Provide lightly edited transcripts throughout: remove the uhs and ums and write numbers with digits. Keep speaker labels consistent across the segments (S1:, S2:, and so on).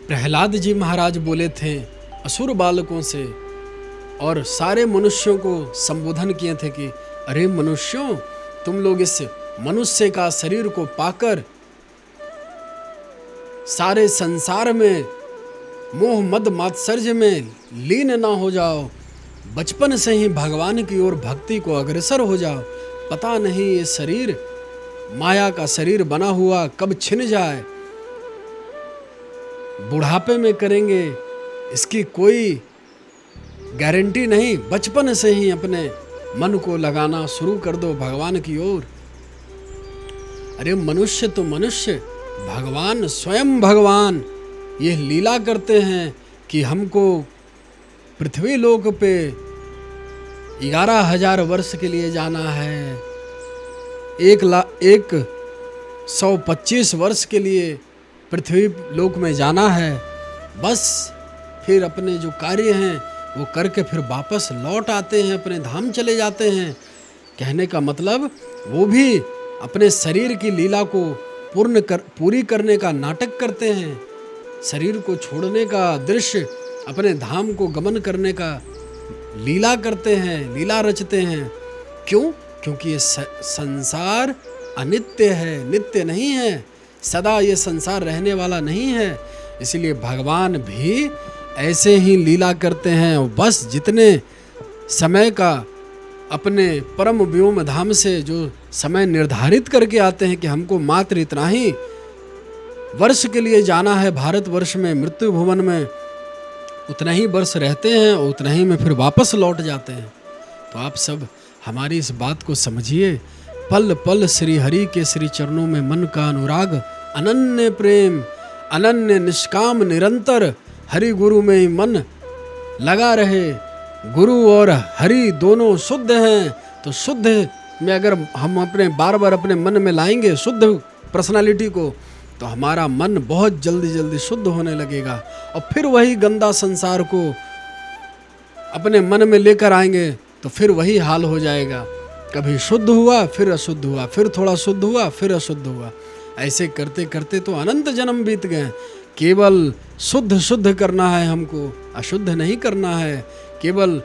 S1: प्रहलाद जी महाराज बोले थे असुर बालकों से और सारे मनुष्यों को संबोधन किए थे कि अरे मनुष्यों, तुम लोग इस मनुष्य का शरीर को पाकर सारे संसार में मोह मद मात्सर्य में लीन ना हो जाओ, बचपन से ही भगवान की ओर भक्ति को अग्रसर हो जाओ। पता नहीं ये शरीर माया का शरीर बना हुआ कब छिन जाए, बुढ़ापे में करेंगे इसकी कोई गारंटी नहीं। बचपन से ही अपने मन को लगाना शुरू कर दो भगवान की ओर। अरे मनुष्य तो मनुष्य, भगवान स्वयं भगवान ये लीला करते हैं कि हमको पृथ्वी लोक पे 11,000 वर्ष के लिए जाना है, 125 वर्ष के लिए पृथ्वी लोक में जाना है। बस फिर अपने जो कार्य हैं वो करके फिर वापस लौट आते हैं, अपने धाम चले जाते हैं। कहने का मतलब वो भी अपने शरीर की लीला को पूरी करने का नाटक करते हैं, शरीर को छोड़ने का दृश्य, अपने धाम को गमन करने का लीला करते हैं, लीला रचते हैं। क्यों? क्योंकि ये संसार अनित्य है, नित्य नहीं है, सदा ये संसार रहने वाला नहीं है। इसलिए भगवान भी ऐसे ही लीला करते हैं और बस जितने समय का अपने परम व्योम धाम से जो समय निर्धारित करके आते हैं कि हमको मात्र इतना ही वर्ष के लिए जाना है भारत वर्ष में, मृत्यु भुवन में, उतना ही वर्ष रहते हैं और उतना ही में फिर वापस लौट जाते हैं। तो आप सब हमारी इस बात को समझिए। पल पल श्री हरि के श्री चरणों में मन का अनुराग, अनन्य प्रेम, अनन्य निष्काम निरंतर हरि गुरु में ही मन लगा रहे। गुरु और हरि दोनों शुद्ध हैं, तो शुद्ध में अगर हम अपने बार बार अपने मन में लाएंगे शुद्ध पर्सनालिटी को, तो हमारा मन बहुत जल्दी जल्दी शुद्ध होने लगेगा। और फिर वही गंदा संसार को अपने मन में लेकर आएंगे तो फिर वही हाल हो जाएगा। कभी शुद्ध हुआ फिर अशुद्ध हुआ, फिर थोड़ा शुद्ध हुआ फिर अशुद्ध हुआ। ऐसे करते करते तो अनंत जन्म बीत गए। केवल शुद्ध शुद्ध करना है हमको, अशुद्ध नहीं करना है। केवल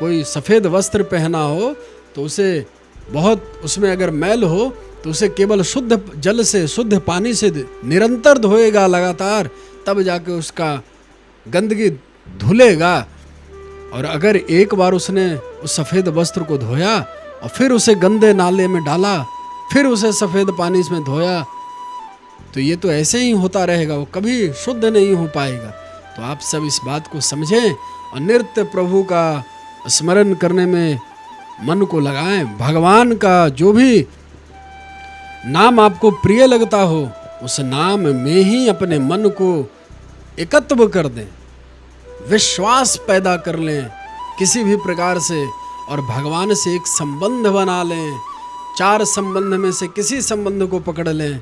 S1: कोई सफ़ेद वस्त्र पहना हो तो उसे बहुत, उसमें अगर मैल हो तो उसे केवल शुद्ध जल से, शुद्ध पानी से निरंतर धोएगा लगातार, तब जाके उसका गंदगी धुलेगा। और अगर एक बार उसने उस सफ़ेद वस्त्र को धोया और फिर उसे गंदे नाले में डाला, फिर उसे सफ़ेद पानी में धोया, तो ये तो ऐसे ही होता रहेगा, वो कभी शुद्ध नहीं हो पाएगा। तो आप सब इस बात को समझें और नित्य प्रभु का स्मरण करने में मन को लगाएं। भगवान का जो भी नाम आपको प्रिय लगता हो, उस नाम में ही अपने मन को एकत्व कर दें, विश्वास पैदा कर लें किसी भी प्रकार से, और भगवान से एक संबंध बना लें। 4 संबंध में से किसी संबंध को पकड़ लें,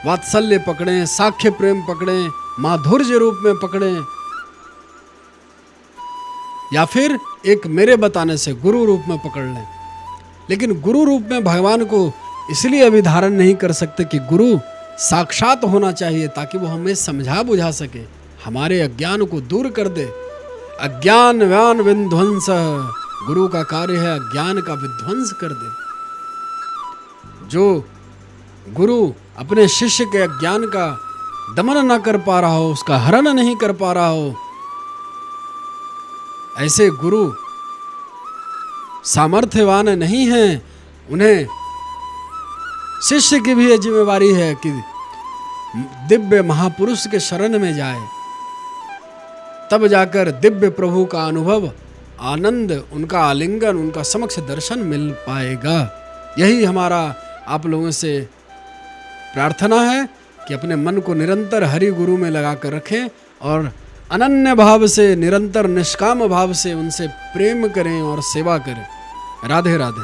S1: वात्सल्य पकड़ें, साख्य प्रेम पकड़ें, माधुर्य रूप में पकड़ें, या फिर एक मेरे बताने से गुरु रूप में पकड़ लें। लेकिन गुरु रूप में भगवान को इसलिए अभी धारण नहीं कर सकते कि गुरु साक्षात होना चाहिए, ताकि वो हमें समझा बुझा सके, हमारे अज्ञान को दूर कर दे। अज्ञान व्यान विध्वंस, गुरु का कार्य है अज्ञान का विध्वंस कर दे। जो गुरु अपने शिष्य के अज्ञान का दमन न कर पा रहा हो, उसका हरण नहीं कर पा रहा हो, ऐसे गुरु सामर्थ्यवान नहीं हैं। उन्हें शिष्य की भी यह जिम्मेवारी है कि दिव्य महापुरुष के शरण में जाए, तब जाकर दिव्य प्रभु का अनुभव, आनंद, उनका आलिंगन, उनका समक्ष दर्शन मिल पाएगा। यही हमारा आप लोगों से प्रार्थना है कि अपने मन को निरंतर हरि गुरु में लगा कर रखें और अनन्य भाव से, निरंतर निष्काम भाव से उनसे प्रेम करें और सेवा करें। राधे राधे।